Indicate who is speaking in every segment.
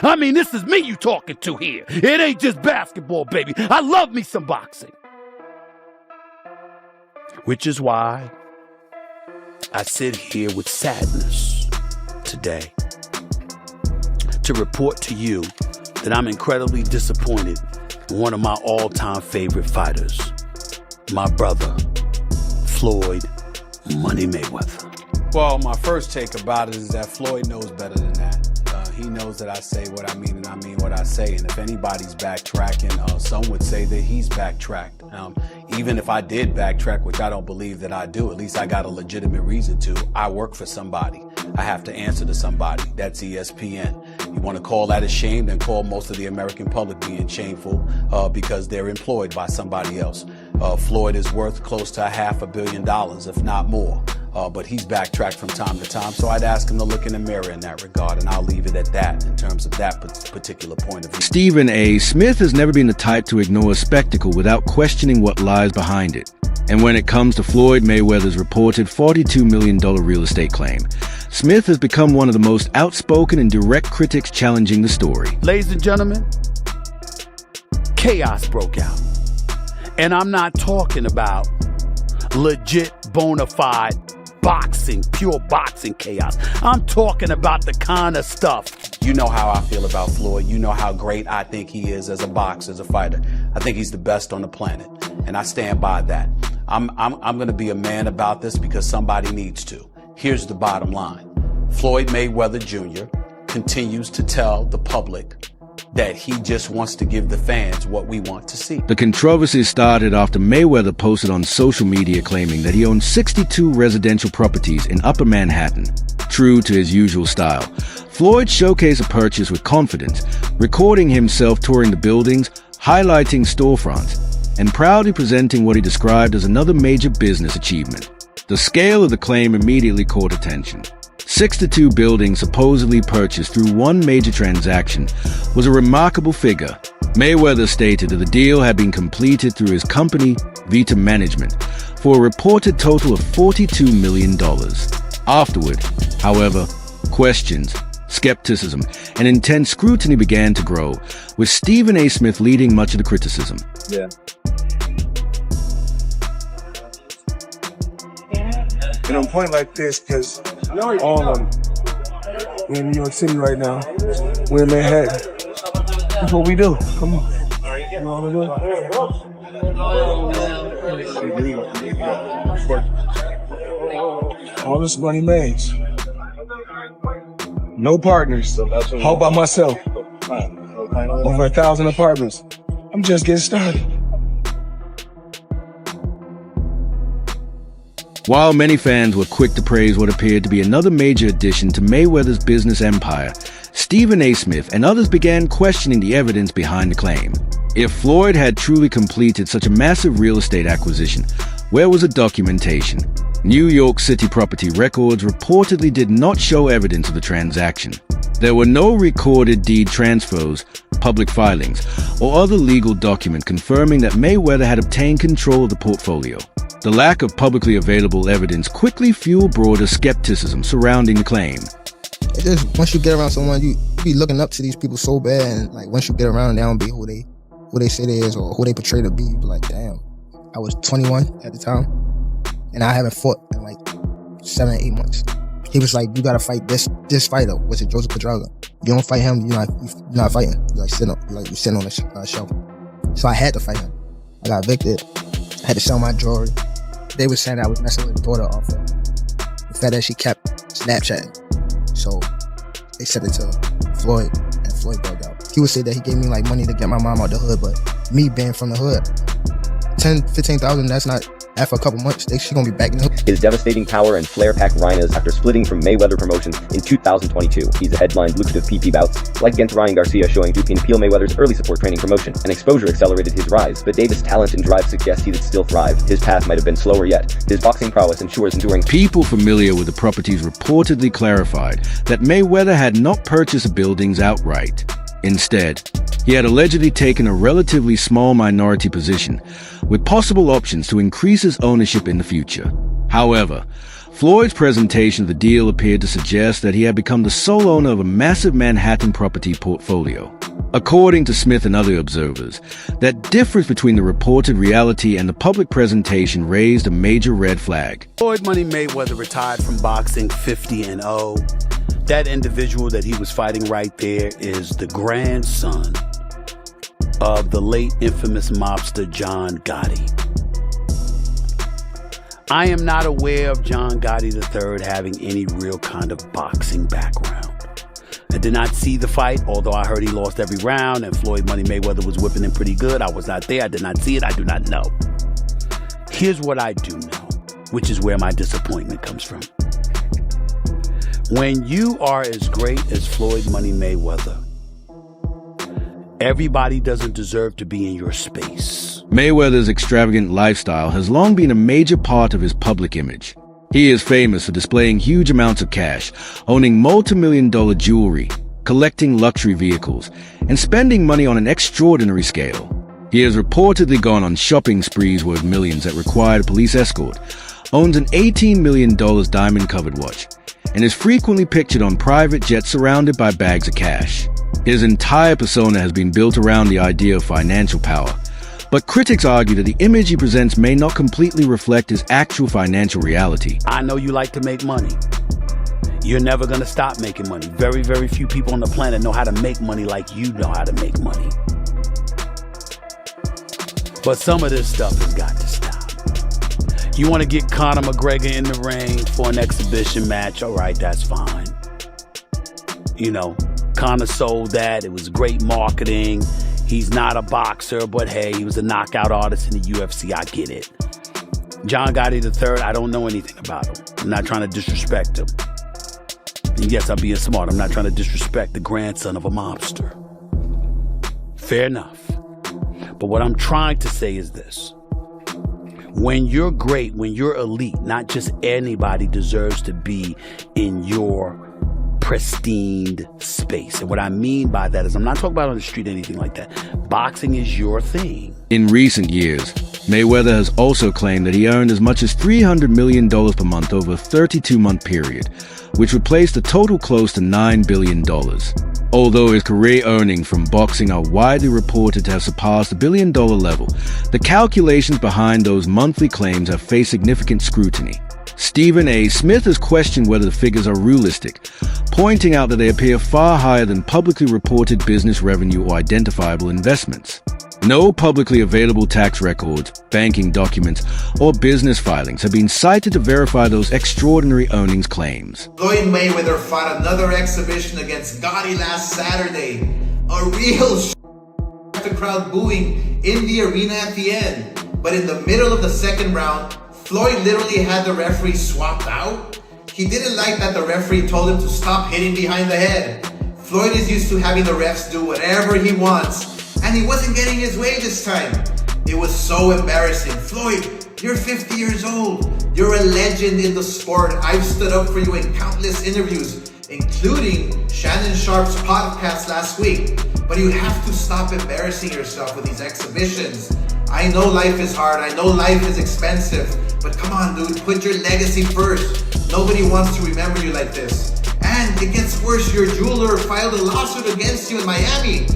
Speaker 1: I mean, this is me you talking to here. It ain't just basketball, baby. I love me some boxing. Which is why I sit here with sadness today to report to you that I'm incredibly disappointed in one of my all-time favorite fighters, my brother, Floyd Money Mayweather.
Speaker 2: Well, my first take about it is that Floyd knows better than that. He knows that I say what I mean and I mean what I say. And if anybody's backtracking, some would say that he's backtracked. Even if I did backtrack, which I don't believe that I do, at least I got a legitimate reason to. I work for somebody. I have to answer to somebody. That's ESPN. You want to call that a shame, then call most of the American public being shameful because they're employed by somebody else. Floyd is worth close to $500 million, if not more. But he's backtracked from time to time, so I'd ask him to look in the mirror in that regard, and I'll leave it at that in terms of that particular point of view.
Speaker 3: Stephen A. Smith has never been the type to ignore a spectacle without questioning what lies behind it. And when it comes to Floyd Mayweather's reported $42 million real estate claim, Smith has become one of the most outspoken and direct critics challenging the story.
Speaker 1: Ladies and gentlemen, chaos broke out. And I'm not talking about legit, bona fide boxing, pure boxing chaos. I'm talking about the kind of stuff.
Speaker 2: You know how I feel about Floyd. You know how great I think he is as a boxer, as a fighter. I think he's the best on the planet, and I stand by that. I'm going to be a man about this because somebody needs to. Here's the bottom line. Floyd Mayweather Jr. continues to tell the public that he just wants to give the fans what we want to see.
Speaker 3: The controversy started after Mayweather posted on social media claiming that he owned 62 residential properties in Upper Manhattan. True to his usual style, Floyd showcased a purchase with confidence, recording himself touring the buildings, highlighting storefronts, and proudly presenting what he described as another major business achievement. The scale of the claim immediately caught attention. 62 buildings supposedly purchased through one major transaction was a remarkable figure. Mayweather stated that the deal had been completed through his company, Vita Management, for a reported total of $42 million. Afterward, however, questions, skepticism, and intense scrutiny began to grow, with Stephen A. Smith leading much of the criticism.
Speaker 4: Yeah.
Speaker 5: And on a point like this, because all of them, we're in New York City right now, we're in Manhattan. That's what we do. Come on. You know what I'm doing? All this money made. No partners. All by myself. Over 1,000 apartments. I'm just getting started.
Speaker 3: While many fans were quick to praise what appeared to be another major addition to Mayweather's business empire, Stephen A. Smith and others began questioning the evidence behind the claim. If Floyd had truly completed such a massive real estate acquisition, where was the documentation? New York City property records reportedly did not show evidence of the transaction. There were no recorded deed transfers, public filings, or other legal document confirming that Mayweather had obtained control of the portfolio. The lack of publicly available evidence quickly fueled broader skepticism surrounding the claim.
Speaker 6: It just, once you get around someone, you be looking up to these people so bad, and like once you get around, they don't be who they say they is or who they portray to be. You be like, damn. I was 21 at the time, and I haven't fought in like 7 or 8 months. He was like, you gotta fight this fighter, which is Joseph Pedraza. You don't fight him, you're not fighting. You're sitting on a shelf. So I had to fight him. I got evicted. I had to sell my jewelry. They were saying that I was messing with the daughter off of the fact that she kept Snapchatting. So they said it to Floyd, and Floyd bugged out. He would say that he gave me like money to get my mom out the hood, but me being from the hood, 10, 15,000, that's not, after a couple months, she gonna be back in the hood.
Speaker 4: His devastating power and flair-packed rhinos after splitting from Mayweather Promotions in 2022. He's headlined lucrative PP bouts, like against Ryan Garcia, showing who can peel Mayweather's early support training promotion. And exposure accelerated his rise, but Davis' talent and drive suggest he would still thrive. His path might have been slower yet. His boxing prowess ensures enduring.
Speaker 3: People familiar with the properties reportedly clarified that Mayweather had not purchased the buildings outright. Instead, he had allegedly taken a relatively small minority position, with possible options to increase his ownership in the future. However, Floyd's presentation of the deal appeared to suggest that he had become the sole owner of a massive Manhattan property portfolio. According to Smith and other observers, that difference between the reported reality and the public presentation raised a major red flag.
Speaker 1: Floyd Money Mayweather retired from boxing 50-0. That individual that he was fighting right there is the grandson of the late infamous mobster John Gotti. I am not aware of John Gotti III having any real kind of boxing background. I did not see the fight, although I heard he lost every round and Floyd Money Mayweather was whipping him pretty good. I was not there. I did not see it. I do not know. Here's what I do know, which is where my disappointment comes from. When you are as great as Floyd Money Mayweather, everybody doesn't deserve to be in your space.
Speaker 3: Mayweather's extravagant lifestyle has long been a major part of his public image. He is famous for displaying huge amounts of cash, owning multi-million-dollar jewelry, collecting luxury vehicles, and spending money on an extraordinary scale. He has reportedly gone on shopping sprees worth millions that required a police escort, owns an $18 million diamond-covered watch, and is frequently pictured on private jets surrounded by bags of cash. His entire persona has been built around the idea of financial power, but critics argue that the image he presents may not completely reflect his actual financial reality.
Speaker 1: I know you like to make money. You're never going to stop making money. Very, very few people on the planet know how to make money like you know how to make money. But some of this stuff has got to stop. You want to get Conor McGregor in the ring for an exhibition match? All right, that's fine. You know, Conor sold that. It was great marketing. He's not a boxer, but hey, he was a knockout artist in the UFC. I get it. John Gotti III, I don't know anything about him. I'm not trying to disrespect him. And yes, I'm being smart. I'm not trying to disrespect the grandson of a mobster. Fair enough. But what I'm trying to say is this. When you're great, when you're elite, not just anybody deserves to be in your pristine space. And what I mean by that is I'm not talking about on the street, anything like that. Boxing is your thing.
Speaker 3: In recent years, Mayweather has also claimed that he earned as much as $300 million per month over a 32-month period, which would place the total close to $9 billion. Although his career earnings from boxing are widely reported to have surpassed the billion-dollar level, the calculations behind those monthly claims have faced significant scrutiny. Stephen A. Smith has questioned whether the figures are realistic, pointing out that they appear far higher than publicly reported business revenue or identifiable investments. No publicly available tax records, banking documents, or business filings have been cited to verify those extraordinary earnings claims.
Speaker 7: Floyd Mayweather fought another exhibition against Gotti last Saturday. A real the crowd booing in the arena at the end. But in the middle of the second round, Floyd literally had the referee swapped out. He didn't like that the referee told him to stop hitting behind the head. Floyd is used to having the refs do whatever he wants, and he wasn't getting his way this time. It was so embarrassing. Floyd, you're 50 years old. You're a legend in the sport. I've stood up for you in countless interviews, including Shannon Sharp's podcast last week. But you have to stop embarrassing yourself with these exhibitions. I know life is hard. I know life is expensive. But come on, dude, put your legacy first. Nobody wants to remember you like this. And it gets worse. Your jeweler filed a lawsuit against you in Miami.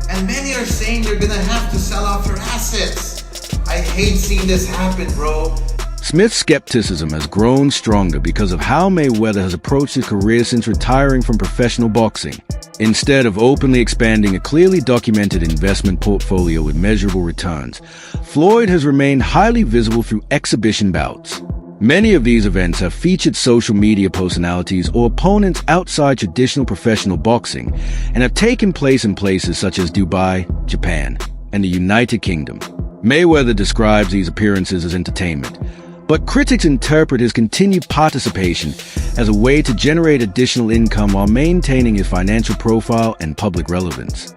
Speaker 7: And many are saying you're gonna have to sell off your assets. I hate seeing this happen, bro.
Speaker 3: Smith's skepticism has grown stronger because of how Mayweather has approached his career since retiring from professional boxing. Instead of openly expanding a clearly documented investment portfolio with measurable returns, Floyd has remained highly visible through exhibition bouts. Many of these events have featured social media personalities or opponents outside traditional professional boxing and have taken place in places such as Dubai, Japan, and the United Kingdom. Mayweather describes these appearances as entertainment, but critics interpret his continued participation as a way to generate additional income while maintaining his financial profile and public relevance.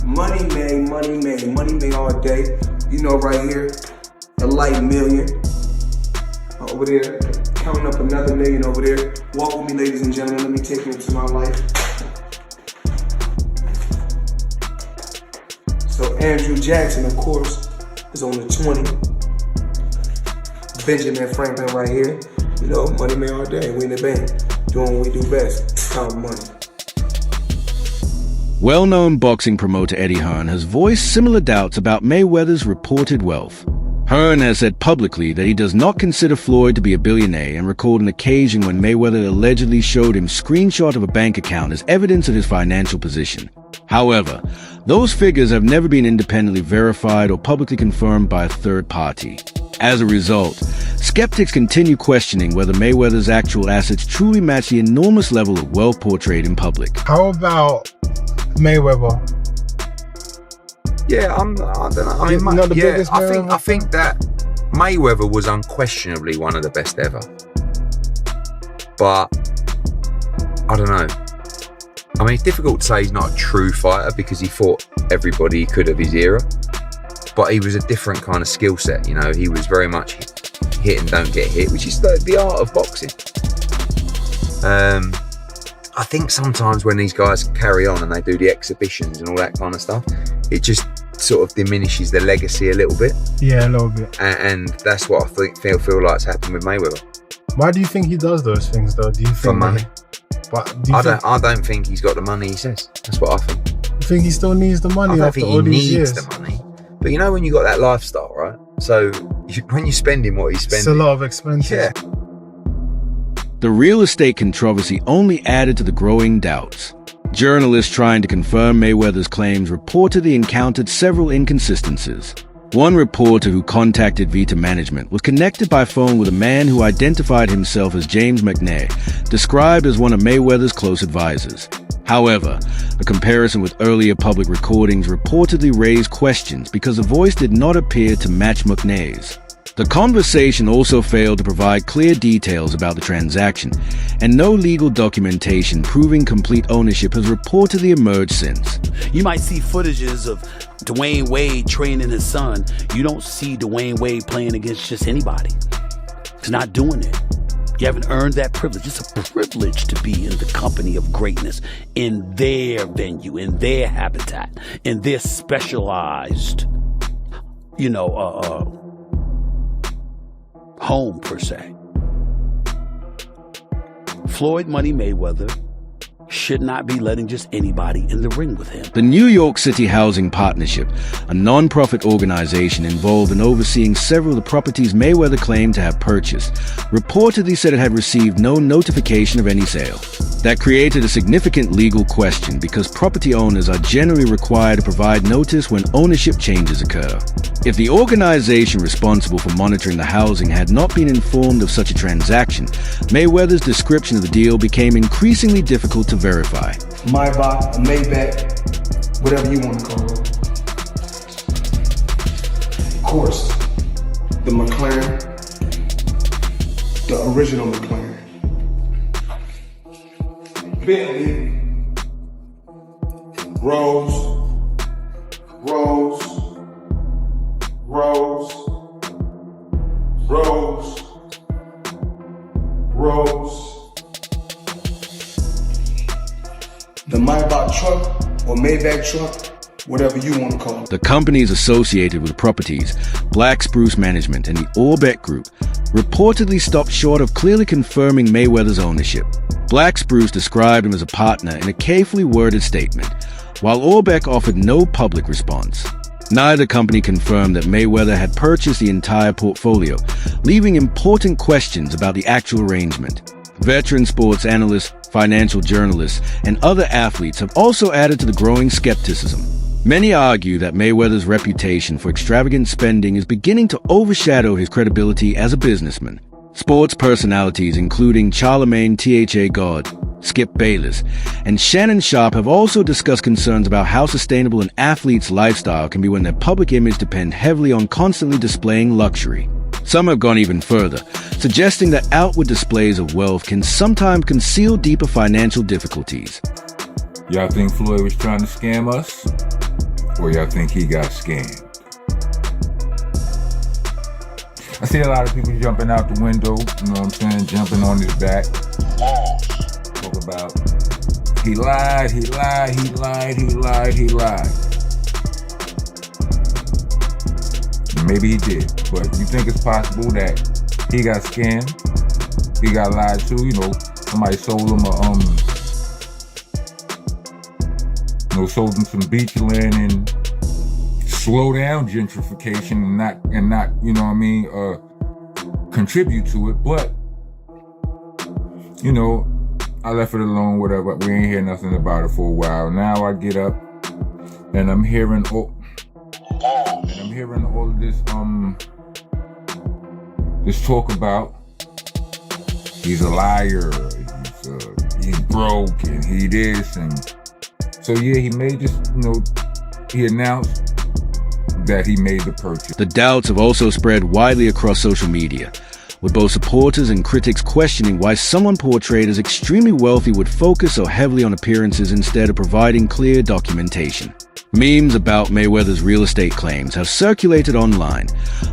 Speaker 5: Money made all day. You know, right here, a light million. Over there, counting up another million over there. Walk with me, ladies and gentlemen. Let me take you into my life. So Andrew Jackson, of course, is on the 20. Benjamin Franklin right here. You know, money made all day. We in the bank, doing what we do best, counting money.
Speaker 3: Well-known boxing promoter Eddie Hearn has voiced similar doubts about Mayweather's reported wealth. Hearn has said publicly that he does not consider Floyd to be a billionaire and recalled an occasion when Mayweather allegedly showed him screenshot of a bank account as evidence of his financial position. However, those figures have never been independently verified or publicly confirmed by a third party. As a result, skeptics continue questioning whether Mayweather's actual assets truly match the enormous level of wealth portrayed in public.
Speaker 8: How about Mayweather?
Speaker 9: Yeah, I don't know. I mean, I think that Mayweather was unquestionably one of the best ever. But I don't know. I mean, it's difficult to say he's not a true fighter because he fought everybody he could of his era. But he was a different kind of skill set, you know. He was very much hit and don't get hit, which is the art of boxing. I think sometimes when these guys carry on and they do the exhibitions and all that kind of stuff, it just sort of diminishes the legacy a little bit.
Speaker 8: Yeah, a little bit.
Speaker 9: And that's what I feel like's happened with Mayweather.
Speaker 8: Why do you think he does those things, though? Do you think
Speaker 9: for money?
Speaker 8: I
Speaker 9: don't think he's got the money he says. That's what I think.
Speaker 8: You think he still needs the money after all these years?
Speaker 9: I don't think he needs the money. But you know when you got that lifestyle, right? So when you're spending what he's spending,
Speaker 8: it's a lot of expenses.
Speaker 9: Yeah.
Speaker 3: The real estate controversy only added to the growing doubts. Journalists trying to confirm Mayweather's claims reportedly encountered several inconsistencies. One reporter who contacted Vita Management was connected by phone with a man who identified himself as James McNair, described as one of Mayweather's close advisors. However, a comparison with earlier public recordings reportedly raised questions because the voice did not appear to match McNair's. The conversation also failed to provide clear details about the transaction, and no legal documentation proving complete ownership has reportedly emerged since.
Speaker 1: You might see footages of Dwayne Wade training his son. You don't see Dwayne Wade playing against just anybody. He's not doing it. You haven't earned that privilege. It's a privilege to be in the company of greatness, in their venue, in their habitat, in their specialized, home, per se. Floyd Money Mayweather should not be letting just anybody in the ring with him.
Speaker 3: The New York City Housing Partnership, a non-profit organization involved in overseeing several of the properties Mayweather claimed to have purchased, reportedly said it had received no notification of any sale. That created a significant legal question because property owners are generally required to provide notice when ownership changes occur. If the organization responsible for monitoring the housing had not been informed of such a transaction, Mayweather's description of the deal became increasingly difficult to verify.
Speaker 5: Maybach, a Maybach, whatever you want to call it. Of course, the McLaren, the original McLaren. Bentley, Rose, the Maybach truck or Maybach truck, whatever you want to call it.
Speaker 3: The companies associated with the properties, Black Spruce Management and the Orbeck Group, reportedly stopped short of clearly confirming Mayweather's ownership. Black Spruce described him as a partner in a carefully worded statement, while Orbeck offered no public response. Neither company confirmed that Mayweather had purchased the entire portfolio, leaving important questions about the actual arrangement. Veteran sports analysts, financial journalists, and other athletes have also added to the growing skepticism. Many argue that Mayweather's reputation for extravagant spending is beginning to overshadow his credibility as a businessman. Sports personalities including Charlemagne T.H.A. God, Skip Bayless, and Shannon Sharp have also discussed concerns about how sustainable an athlete's lifestyle can be when their public image depends heavily on constantly displaying luxury. Some have gone even further, suggesting that outward displays of wealth can sometimes conceal deeper financial difficulties.
Speaker 10: Y'all think Floyd was trying to scam us? Or y'all think he got scammed? I see a lot of people jumping out the window, you know what I'm saying, jumping on his back. Talk about, he lied. Maybe he did, but you think it's possible that he got scammed? he got lied to. You know, somebody sold him sold him some beach land and slow down gentrification and not, you know what I mean, contribute to it. But, you know, I left it alone, whatever. We ain't hear nothing about it for a while. Now I get up and I'm hearing all of this this talk about he's a liar, he's broke, and he this, and so yeah, he made this, you know, he announced that he made the purchase.
Speaker 3: The doubts have also spread widely across social media, with both supporters and critics questioning why someone portrayed as extremely wealthy would focus so heavily on appearances instead of providing clear documentation. Memes about Mayweather's real estate claims have circulated online,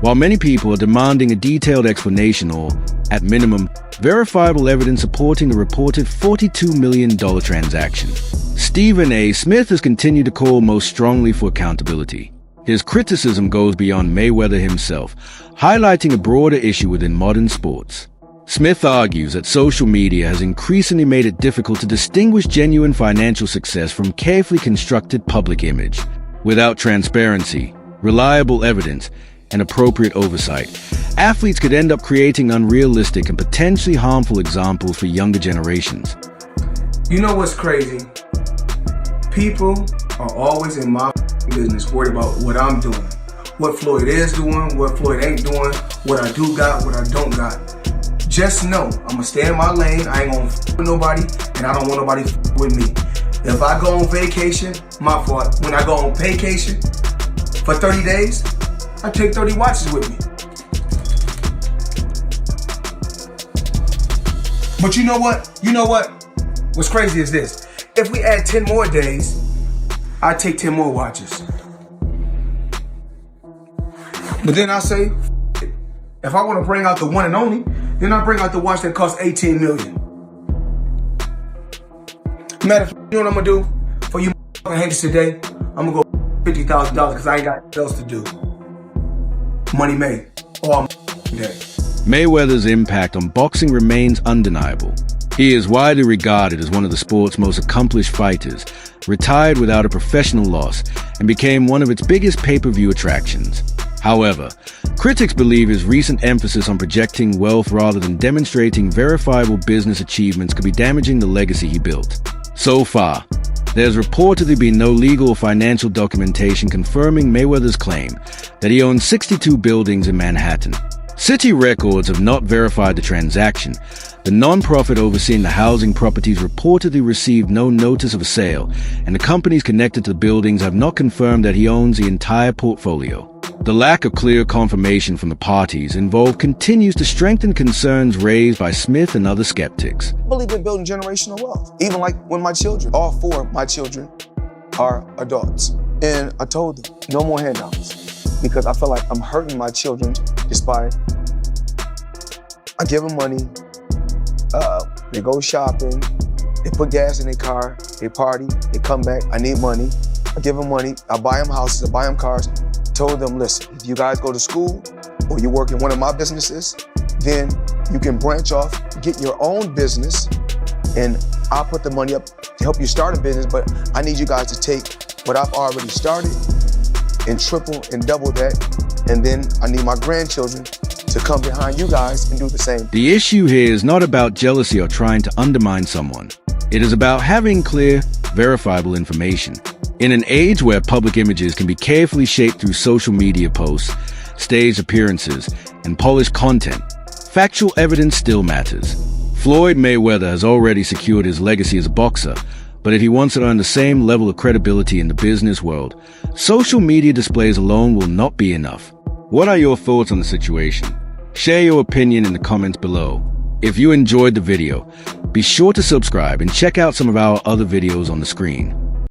Speaker 3: while many people are demanding a detailed explanation or, at minimum, verifiable evidence supporting the reported $42 million transaction. Stephen A. Smith has continued to call most strongly for accountability. His criticism goes beyond Mayweather himself, highlighting a broader issue within modern sports. Smith argues that social media has increasingly made it difficult to distinguish genuine financial success from carefully constructed public image. Without transparency, reliable evidence, and appropriate oversight, athletes could end up creating unrealistic and potentially harmful examples for younger generations.
Speaker 5: You know what's crazy? People are always in my business worried about what I'm doing, what Floyd is doing, what Floyd ain't doing, what I do got, what I don't got. Just know, I'm gonna stay in my lane, I ain't gonna f with nobody, and I don't want nobody f with me. If I go on vacation, my fault. When I go on vacation for 30 days, I take 30 watches with me. But you know what? You know what? What's crazy is this. If we add 10 more days, I take 10 more watches. But then I say, if I want to bring out the one and only, then I bring out the watch that costs $18 million. Matter of fact, you know what I'm gonna do for you haters today? I'm gonna go $50,000 because I ain't got nothing else to do. Money made all day.
Speaker 3: Mayweather's impact on boxing remains undeniable. He is widely regarded as one of the sport's most accomplished fighters, retired without a professional loss, and became one of its biggest pay-per-view attractions. However, critics believe his recent emphasis on projecting wealth rather than demonstrating verifiable business achievements could be damaging the legacy he built. So far, there's reportedly been no legal or financial documentation confirming Mayweather's claim that he owns 62 buildings in Manhattan. City records have not verified the transaction. The non-profit overseeing the housing properties reportedly received no notice of a sale, and the companies connected to the buildings have not confirmed that he owns the entire portfolio. The lack of clear confirmation from the parties involved continues to strengthen concerns raised by Smith and other skeptics.
Speaker 5: I believe in building generational wealth. Even like when my children, all 4 of my children are adults. And I told them, no more handouts. Because I feel like I'm hurting my children just by, I give them money, they go shopping, they put gas in their car, they party, they come back, I need money. I give them money, I buy them houses, I buy them cars. Told them, listen, if you guys go to school or you work in one of my businesses, then you can branch off, get your own business, and I'll put the money up to help you start a business, but I need you guys to take what I've already started and triple and double that, and then I need my grandchildren to come behind you guys and do the same.
Speaker 3: The issue here is not about jealousy or trying to undermine someone. It is about having clear, verifiable information. In an age where public images can be carefully shaped through social media posts, staged appearances, and polished content, factual evidence still matters. Floyd Mayweather has already secured his legacy as a boxer, but if he wants to earn the same level of credibility in the business world, social media displays alone will not be enough. What are your thoughts on the situation? Share your opinion in the comments below. If you enjoyed the video, be sure to subscribe and check out some of our other videos on the screen.